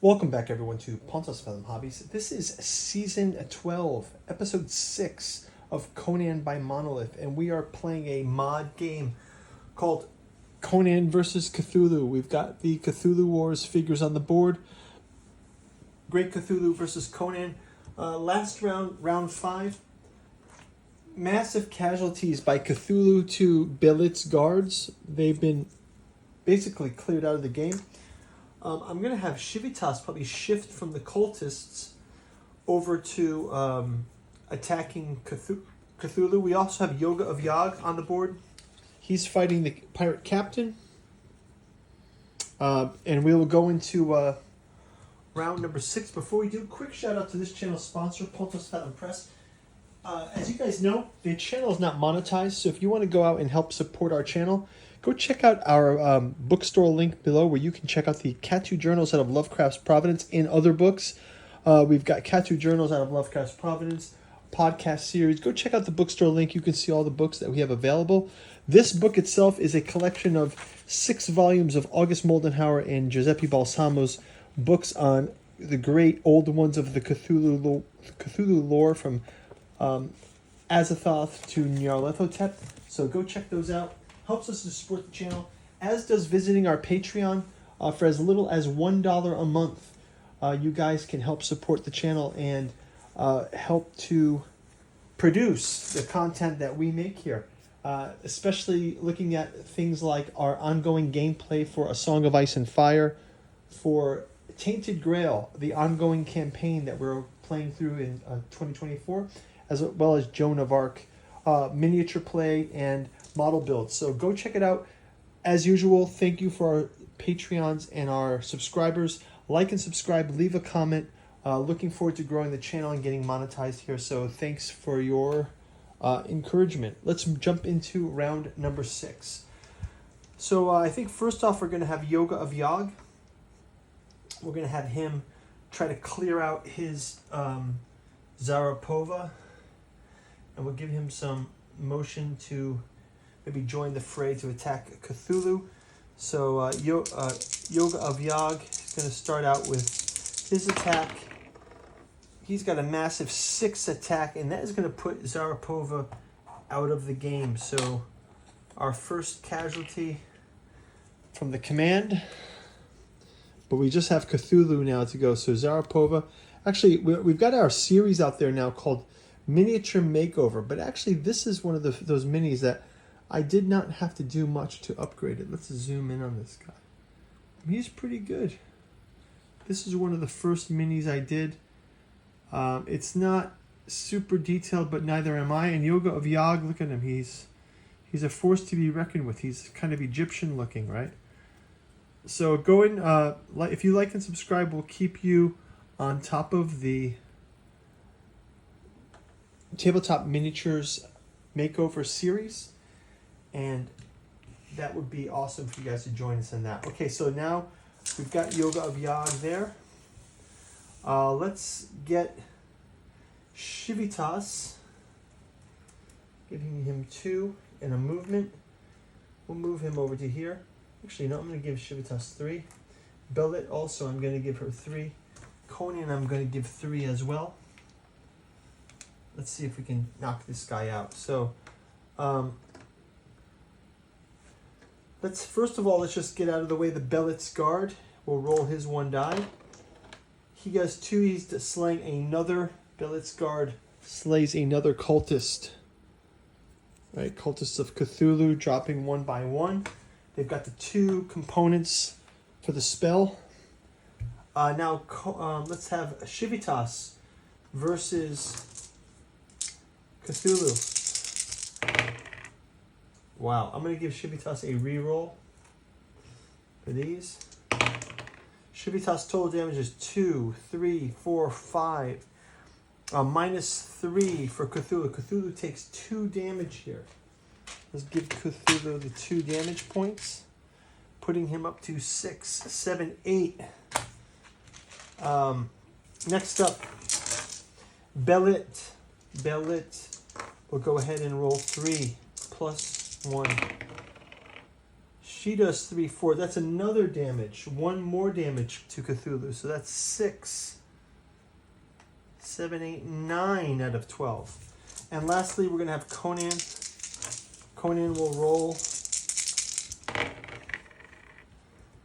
Welcome back, everyone, to Pontus Film Hobbies. This is Season 12, Episode 6 of Conan by Monolith, and we are playing a mod game called Conan vs. Cthulhu. We've got the Cthulhu Wars figures on the board. Great Cthulhu versus Conan. Last round, round 5. Massive casualties by Cthulhu to Belit's guards. They've been basically cleared out of the game. I'm going to have Shivitas probably shift from the cultists over to attacking Cthulhu. We also have Yoga of Yog on the board. He's fighting the pirate captain. And we will go into round number 6. Before we do, quick shout out to this channel's sponsor, Pontus Film Press. As you guys know, the channel is not monetized, so if you want to go out and help support our channel, go check out our bookstore link below where you can check out the Cthulhu Journals out of Lovecraft's Providence and other books. We've got Cthulhu Journals out of Lovecraft's Providence, podcast series. Go check out the bookstore link. You can see all the books that we have available. This book itself is a collection of 6 volumes of August Moldenhauer and Giuseppe Balsamo's books on the great old ones of the Cthulhu lore from Azathoth to Nyarlathotep. So go check those out. Helps us to support the channel, as does visiting our Patreon for as little as $1 a month. You guys can help support the channel and help to produce the content that we make here, especially looking at things like our ongoing gameplay for A Song of Ice and Fire, for Tainted Grail, the ongoing campaign that we're playing through in 2024, as well as Joan of Arc, miniature play, and model builds. So go check it out. As usual, thank you for our Patreons and our subscribers. Like and subscribe, leave a comment. Looking forward to growing the channel and getting monetized here. So thanks for your encouragement. Let's jump into round number 6. So I think first off, we're going to have Yoga of Yog. We're going to have him try to clear out his Zarapova. And we'll give him some motion to maybe join the fray to attack Cthulhu. So Yoga of Yog is going to start out with his attack. He's got a massive 6 attack, and that is going to put Zarapova out of the game. So our first casualty from the command. But we just have Cthulhu now to go. So Zarapova. Actually, we've got our series out there now called Miniature Makeover. But actually, this is one of those minis that I did not have to do much to upgrade it. Let's zoom in on this guy. He's pretty good. This is one of the first minis I did. It's not super detailed, but neither am I. And Yoga of Yog, look at him. He's a force to be reckoned with. He's kind of Egyptian looking, right? So go in. If you like and subscribe, we'll keep you on top of the Tabletop Miniatures Makeover series. And that would be awesome for you guys to join us in that. Okay, so now we've got Yoga of Yog there. Let's get Shivitas, giving him 2 in a movement. We'll move him over to here. Actually, no, I'm going to give Shivitas 3. Belit also, I'm going to give her 3. Conan, I'm going to give 3 as well. Let's see if we can knock this guy out. So, let's just get out of the way the Belit's guard. We'll roll his 1 die. He does 2. He's slaying another Belit's guard. Slays another cultist. Right, cultists of Cthulhu dropping 1 by 1. They've got the 2 components for the spell. Now let's have Shivitas versus Cthulhu. Wow, I'm going to give Shivitas a reroll for these. Shivitas total damage is 2, 3, 4, 5. Minus 3 for Cthulhu. Cthulhu takes 2 damage here. Let's give Cthulhu the 2 damage points, putting him up to 6, 7, 8. Next up, Belit. Belit will go ahead and roll 3 plus 1. She does 3, 4. That's another damage. 1 more damage to Cthulhu. So that's 6, 7, 8, 9 out of 12. And lastly, we're going to have Conan. Conan will roll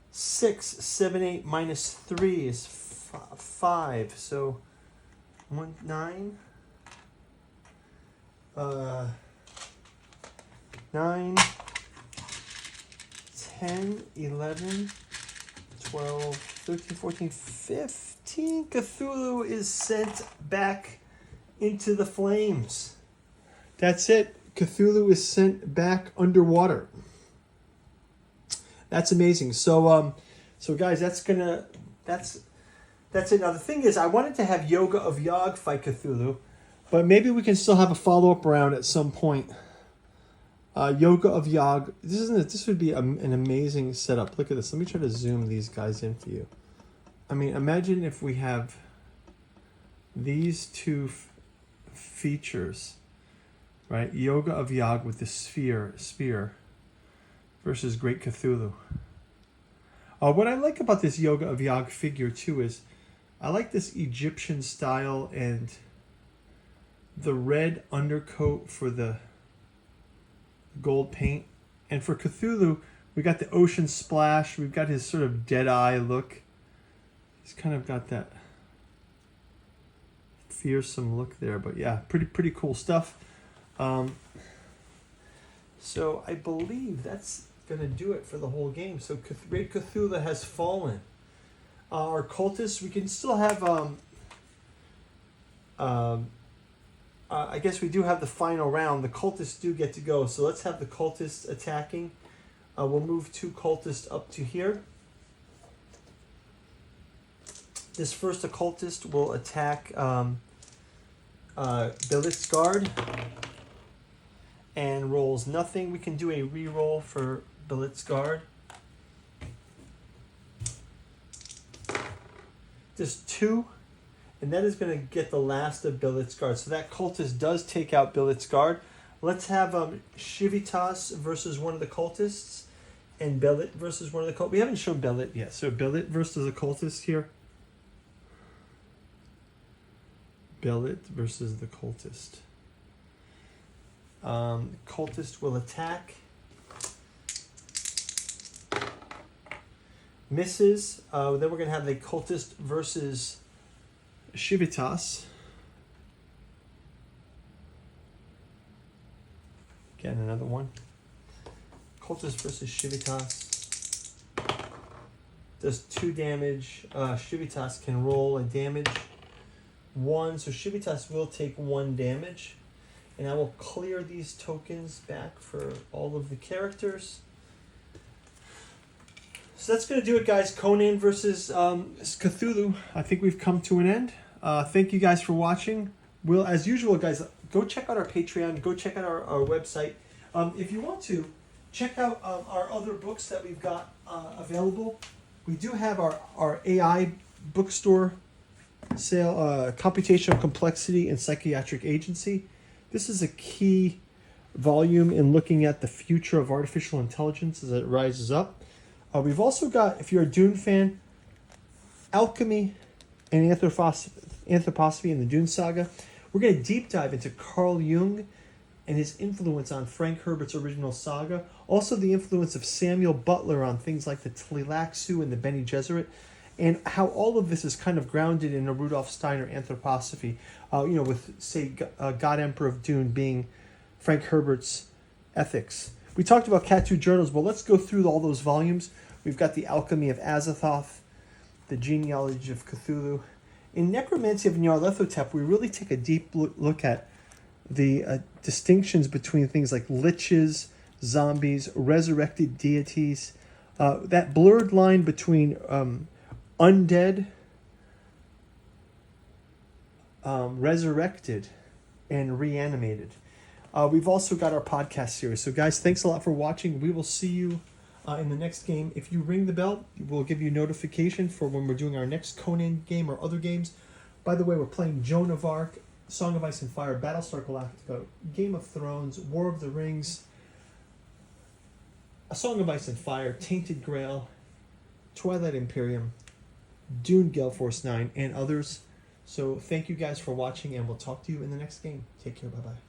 6, 7, 8 minus 3 is 5. So 1, 9. 9, 10, 11, 12, 13, 14, 15. Cthulhu is sent back into the flames. That's it. Cthulhu is sent back underwater. That's amazing. So guys, that's it. Now the thing is, I wanted to have Yoga of Yog fight Cthulhu, but maybe we can still have a follow-up round at some point. Yoga of Yog. This would be an amazing setup. Look at this. Let me try to zoom these guys in for you. I mean, imagine if we have these two features, right? Yoga of Yog with the spear versus Great Cthulhu. What I like about this Yoga of Yog figure too is I like this Egyptian style and the red undercoat for the gold paint. And for Cthulhu, we got the ocean splash. We've got his sort of dead eye look. He's kind of got that fearsome look there. But yeah, pretty cool stuff. So I believe that's going to do it for the whole game. So Great Cthulhu has fallen. Our cultists, we can still have... I guess we do have the final round. The cultists do get to go. So let's have the cultists attacking. We'll move 2 cultists up to here. This first occultist will attack Billet's guard. And rolls nothing. We can do a reroll for Billet's guard. Just 2. And that is going to get the last of Billet's guard. So that cultist does take out Billet's guard. Let's have Shivitas versus one of the cultists. And Billet versus one of the cultists. We haven't shown Billet yet. So Billet versus a cultist here. Billet versus the cultist. Cultist will attack. Misses. Then we're going to have the cultist versus Shivitas. Again, another one. Cultist versus Shivitas. Does 2 damage. Shivitas can roll a damage 1. So Shivitas will take 1 damage. And I will clear these tokens back for all of the characters. So that's going to do it, guys. Conan versus Cthulhu. I think we've come to an end. Thank you guys for watching. As usual, guys, go check out our Patreon. Go check out our website. If you want to, check out our other books that we've got available. We do have our AI bookstore sale, Computational Complexity and Psychiatric Agency. This is a key volume in looking at the future of artificial intelligence as it rises up. We've also got, if you're a Dune fan, Alchemy and Anthroposophy in the Dune Saga. We're going to deep dive into Carl Jung and his influence on Frank Herbert's original saga. Also the influence of Samuel Butler on things like the Tleilaxu and the Bene Gesserit. And how all of this is kind of grounded in a Rudolf Steiner anthroposophy. With, say, God Emperor of Dune being Frank Herbert's ethics. We talked about Cat 2 journals, but let's go through all those volumes. We've got the Alchemy of Azathoth, the Genealogy of Cthulhu. In Necromancy of Nyarlathotep, we really take a deep look at the distinctions between things like liches, zombies, resurrected deities, that blurred line between undead, resurrected, and reanimated. We've also got our podcast series. So guys, thanks a lot for watching. We will see you in the next game. If you ring the bell, we'll give you notification for when we're doing our next Conan game or other games. By the way, we're playing Joan of Arc, Song of Ice and Fire, Battlestar Galactica, Game of Thrones, War of the Rings, A Song of Ice and Fire, Tainted Grail, Twilight Imperium, Dune Gale Force 9, and others. So thank you guys for watching, and we'll talk to you in the next game. Take care. Bye-bye.